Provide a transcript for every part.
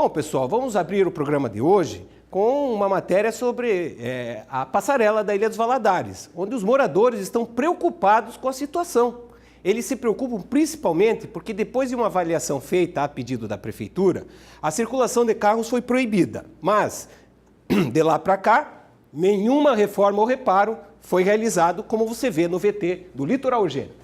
Bom, pessoal, vamos abrir o programa de hoje com uma matéria sobre a passarela da Ilha dos Valadares, onde os moradores estão preocupados com a situação. Eles se preocupam principalmente porque depois de uma avaliação feita a pedido da prefeitura, a circulação de carros foi proibida. Mas, de lá para cá, nenhuma reforma ou reparo foi realizado, como você vê no VT do Litoral Urgente.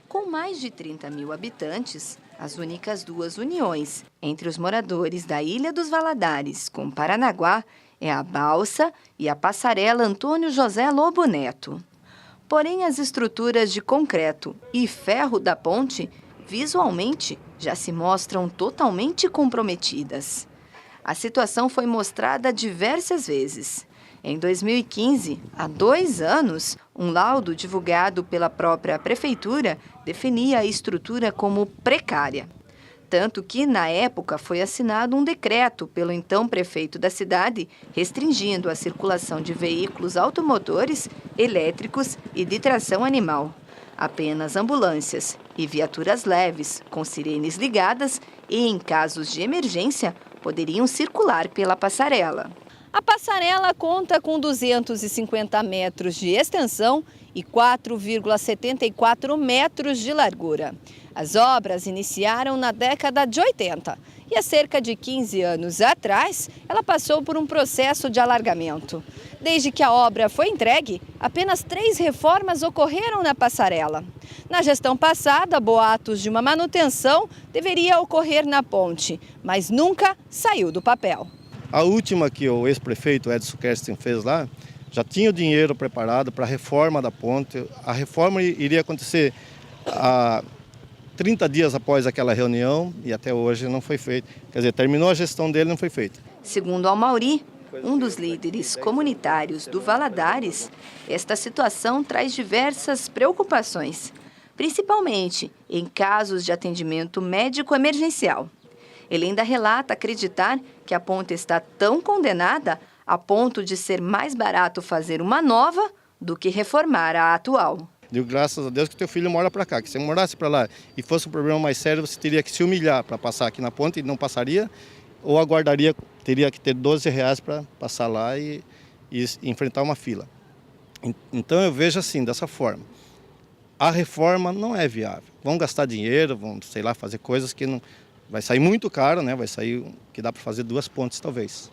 Com mais de 30 mil habitantes, as únicas duas uniões entre os moradores da Ilha dos Valadares com Paranaguá é a balsa e a passarela Antônio José Lobo Neto. Porém, as estruturas de concreto e ferro da ponte, visualmente, já se mostram totalmente comprometidas. A situação foi mostrada diversas vezes. Em 2015, há 2 anos, um laudo divulgado pela própria prefeitura definia a estrutura como precária. Tanto que, na época, foi assinado um decreto pelo então prefeito da cidade restringindo a circulação de veículos automotores, elétricos e de tração animal. Apenas ambulâncias e viaturas leves, com sirenes ligadas e, em casos de emergência, poderiam circular pela passarela. A passarela conta com 250 metros de extensão e 4,74 metros de largura. As obras iniciaram na década de 80 e há cerca de 15 anos atrás, ela passou por um processo de alargamento. Desde que a obra foi entregue, apenas 3 reformas ocorreram na passarela. Na gestão passada, boatos de uma manutenção deveria ocorrer na ponte, mas nunca saiu do papel. A última que o ex-prefeito Edson Kerstin fez lá, já tinha o dinheiro preparado para a reforma da ponte. A reforma iria acontecer 30 dias após aquela reunião e até hoje não foi feito. Quer dizer, terminou a gestão dele e não foi feito. Segundo Almauri, um dos líderes comunitários do Valadares, esta situação traz diversas preocupações, principalmente em casos de atendimento médico emergencial. Ele ainda relata acreditar que a ponte está tão condenada a ponto de ser mais barato fazer uma nova do que reformar a atual. Digo, graças a Deus que teu filho mora para cá, que se morasse para lá e fosse um problema mais sério, você teria que se humilhar para passar aqui na ponte e não passaria, ou aguardaria, teria que ter R$12 para passar lá e enfrentar uma fila. Então eu vejo assim, dessa forma. A reforma não é viável. Vão gastar dinheiro, vão, sei lá, fazer coisas que não... Vai sair muito caro, né? Vai sair que dá para fazer 2 pontes, talvez.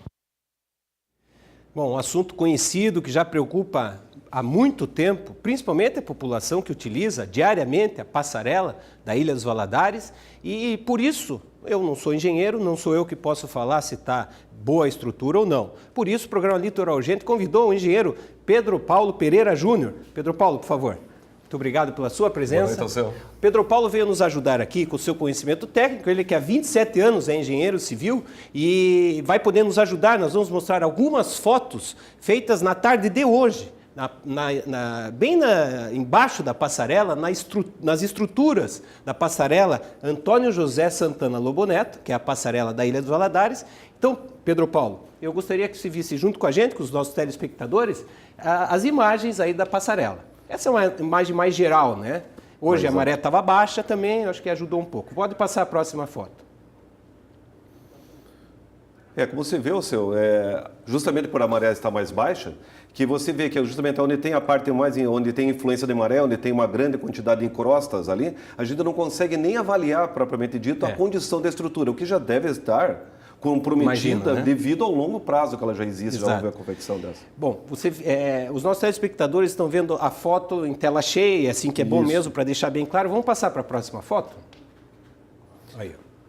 Bom, um assunto conhecido que já preocupa há muito tempo, principalmente a população que utiliza diariamente a passarela da Ilha dos Valadares. E por isso, eu não sou engenheiro, não sou eu que posso falar se está boa a estrutura ou não. Por isso, o programa Litoral Urgente convidou o engenheiro Pedro Paulo Pereira Júnior. Pedro Paulo, por favor. Muito obrigado pela sua presença. Boa noite, Pedro Paulo veio nos ajudar aqui com o seu conhecimento técnico, ele que há 27 anos é engenheiro civil e vai poder nos ajudar. Nós vamos mostrar algumas fotos feitas na tarde de hoje, embaixo da passarela, nas estruturas da passarela Antônio José Santana Lobo Neto, que é a passarela da Ilha dos Valadares. Então, Pedro Paulo, eu gostaria que você visse junto com a gente, com os nossos telespectadores, as imagens aí da passarela. Essa é uma imagem mais geral, né? Hoje a maré estava baixa também, acho que ajudou um pouco. Pode passar a próxima foto. Como você vê, justamente por a maré estar mais baixa, que você vê que justamente onde tem a parte mais, onde tem influência de maré, onde tem uma grande quantidade de encrostas ali, a gente não consegue nem avaliar, propriamente dito, a condição da estrutura, o que já deve estar comprometida, né? Devido ao longo prazo que ela já existe, já houve a confecção dessa. Bom, os nossos telespectadores estão vendo a foto em tela cheia, assim que é bom mesmo, para deixar bem claro. Vamos passar para a próxima foto?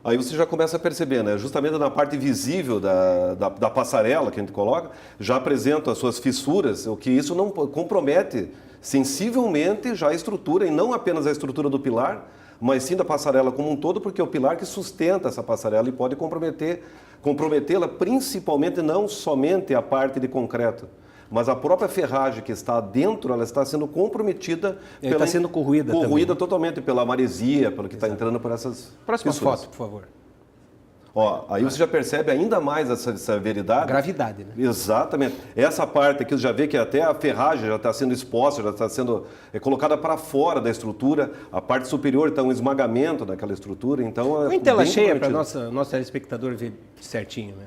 Aí você já começa a perceber, né? Justamente na parte visível da passarela que a gente coloca, já apresenta as suas fissuras, o que isso não compromete sensivelmente já a estrutura, e não apenas a estrutura do pilar, mas sim da passarela como um todo, porque é o pilar que sustenta essa passarela e pode comprometê-la, principalmente não somente a parte de concreto, mas a própria ferragem que está dentro, ela está sendo comprometida. Está sendo corroída também. Totalmente pela maresia, pelo que está entrando por essas Próxima fissuras. foto, por favor. Ó, aí você já percebe ainda mais essa severidade. A gravidade, né? Exatamente. Essa parte aqui você já vê que até a ferragem já está sendo exposta, já está sendo colocada para fora da estrutura. A parte superior está um esmagamento daquela estrutura. Então, Põe em tela bem cheia para comprometido. nosso telespectador ver certinho, né?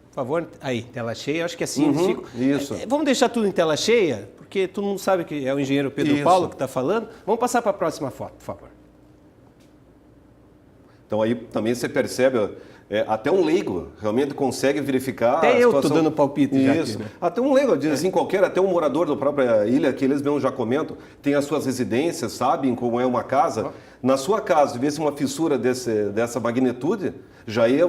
Por favor, aí, tela cheia. Eu acho que assim eles ficam. isso. Vamos deixar tudo em tela cheia, porque todo mundo sabe que é o engenheiro Pedro Isso. Paulo que está falando. Vamos passar para a próxima foto, por favor. Então aí também você percebe, até um leigo realmente consegue verificar Até a eu situação. tô dando palpite já Isso. aqui, né? Até um leigo, diz assim, até um morador da própria ilha, que eles mesmos já comentam, tem as suas residências, sabem como é uma casa. Na sua casa, se tivesse uma fissura dessa magnitude,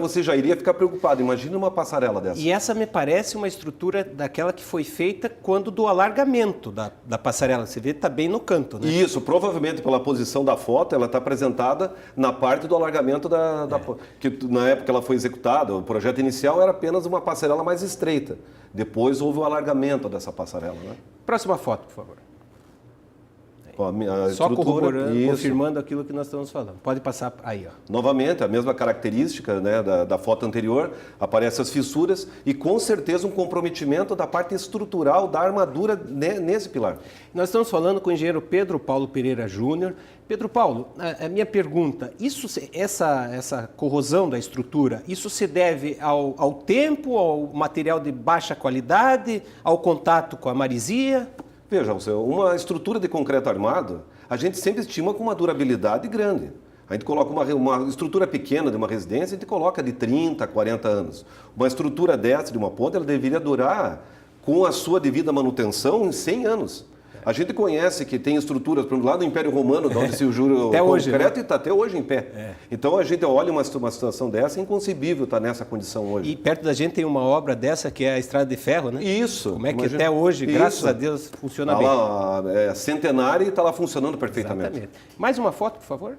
você já iria ficar preocupado. Imagina uma passarela dessa. E essa me parece uma estrutura daquela que foi feita quando do alargamento da passarela. Você vê que está bem no canto, né? Isso, provavelmente pela posição da foto, ela está apresentada na parte do alargamento que na época ela foi executada, o projeto inicial era apenas uma passarela mais estreita. Depois houve o alargamento dessa passarela, né? Próxima foto, por favor. A Só estrutura, corroborando, isso. confirmando aquilo que nós estamos falando. Pode passar aí, ó. Novamente, a mesma característica, né, da foto anterior, aparecem as fissuras e com certeza um comprometimento da parte estrutural da armadura nesse pilar. Nós estamos falando com o engenheiro Pedro Paulo Pereira Júnior. Pedro Paulo, a minha pergunta, essa corrosão da estrutura, isso se deve ao tempo, ao material de baixa qualidade, ao contato com a marisia? Veja, uma estrutura de concreto armado, a gente sempre estima com uma durabilidade grande. A gente coloca uma estrutura pequena de uma residência, a gente coloca de 30, 40 anos. Uma estrutura dessa, de uma ponta, ela deveria durar, com a sua devida manutenção, em 100 anos. A gente conhece que tem estruturas, por exemplo, lá do Império Romano, de onde se jura o concreto, e está até hoje em pé. Então a gente olha uma situação dessa, é inconcebível estar nessa condição hoje. E perto da gente tem uma obra dessa que é a Estrada de Ferro, né? Isso. Como é que até hoje, graças a Deus, funciona bem. Lá, centenária e está lá funcionando perfeitamente. Exatamente. Mais uma foto, por favor.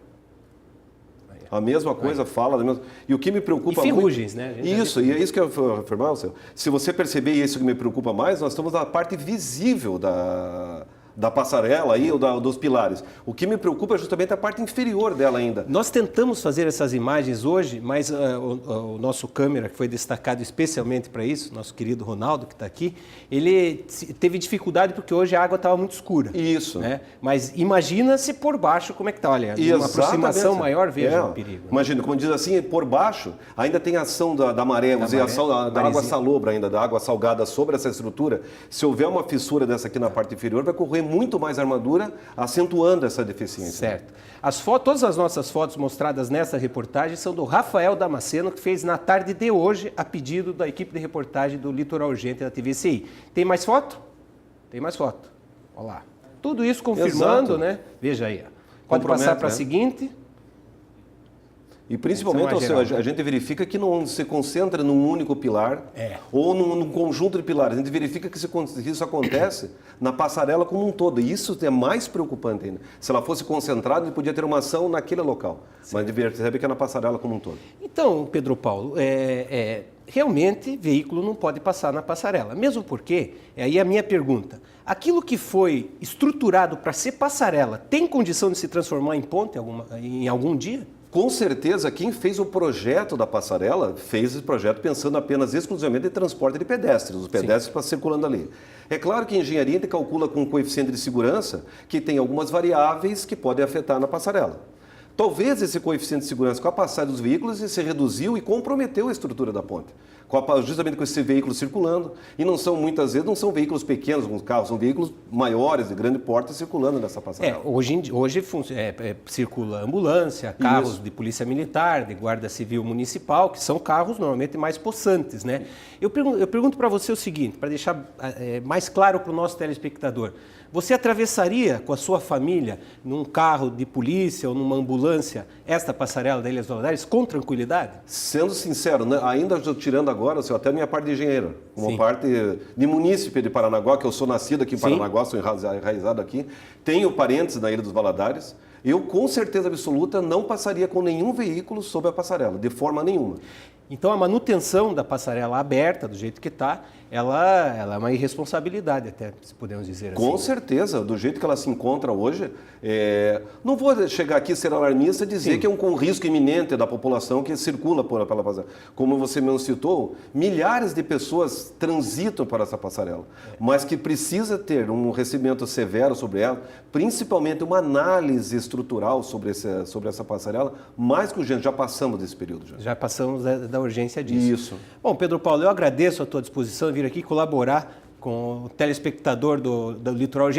A mesma coisa fala, e o que me preocupa E ferrugens, muito, né? Isso, e é isso que eu vou afirmar, se você perceber isso que me preocupa mais, nós estamos na parte visível da passarela aí, ou dos pilares. O que me preocupa é justamente a parte inferior dela ainda. Nós tentamos fazer essas imagens hoje, mas o nosso câmera, que foi destacado especialmente para isso, nosso querido Ronaldo, que está aqui, ele teve dificuldade porque hoje a água estava muito escura. Isso. Né? Mas imagina se por baixo, como é que está? Olha, uma aproximação maior, veja o perigo. Né? Imagina, como diz assim, por baixo ainda tem a ação da maré, da água salobra ainda, da água salgada sobre essa estrutura. Se houver uma fissura dessa aqui na parte inferior, vai correr muito mais armadura, acentuando essa deficiência. Certo. Todas as nossas fotos mostradas nessa reportagem são do Rafael Damasceno, que fez na tarde de hoje a pedido da equipe de reportagem do Litoral Urgente da TVCI. Tem mais foto? Tem mais foto. Olha lá. Tudo isso confirmando, Exato. né? Veja aí. Ó. Pode passar para a seguinte. E principalmente, a gente verifica que não se concentra num único pilar ou num conjunto de pilares. A gente verifica que isso acontece na passarela como um todo. E isso é mais preocupante ainda. Se ela fosse concentrada, ele podia ter uma ação naquele local. Sim. Mas a gente percebe que é na passarela como um todo. Então, Pedro Paulo, realmente veículo não pode passar na passarela. Mesmo porque, aí a minha pergunta, aquilo que foi estruturado para ser passarela tem condição de se transformar em ponte em algum dia? Com certeza, quem fez o projeto da passarela fez esse projeto pensando apenas exclusivamente em transporte de pedestres, os pedestres para circulando ali. É claro que a engenharia calcula com um coeficiente de segurança que tem algumas variáveis que podem afetar na passarela. Talvez esse coeficiente de segurança, com a passagem dos veículos, se reduziu e comprometeu a estrutura da ponte. Justamente com esse veículo circulando. E muitas vezes não são veículos pequenos, alguns carros, são veículos maiores, de grande porte, circulando nessa passarela. Hoje circula ambulância, carros de polícia militar, de guarda civil municipal, que são carros normalmente mais possantes, né? Eu pergunto para você o seguinte, para deixar mais claro para o nosso telespectador. Você atravessaria com a sua família, num carro de polícia ou numa ambulância, esta passarela da Ilha dos Valadares com tranquilidade? Sendo sincero, né, ainda estou tirando agora até a minha parte de engenheiro, uma parte de munícipe de Paranaguá, que eu sou nascido aqui em Paranaguá, sou enraizado aqui, tenho parentes na Ilha dos Valadares, eu com certeza absoluta não passaria com nenhum veículo sobre a passarela, de forma nenhuma. Então, a manutenção da passarela aberta, do jeito que está, ela é uma irresponsabilidade, até, se podemos dizer assim. Com certeza, do jeito que ela se encontra hoje, não vou chegar aqui ser alarmista e dizer Sim. que é um risco iminente da população que circula pela passarela. Como você mesmo citou, milhares de pessoas transitam para essa passarela, mas que precisa ter um recebimento severo sobre ela, principalmente uma análise estrutural sobre essa passarela, mais que urgente, já passamos desse período. Já passamos da urgência disso. Isso. Bom, Pedro Paulo, eu agradeço a tua disposição em vir aqui colaborar com o telespectador do Litoral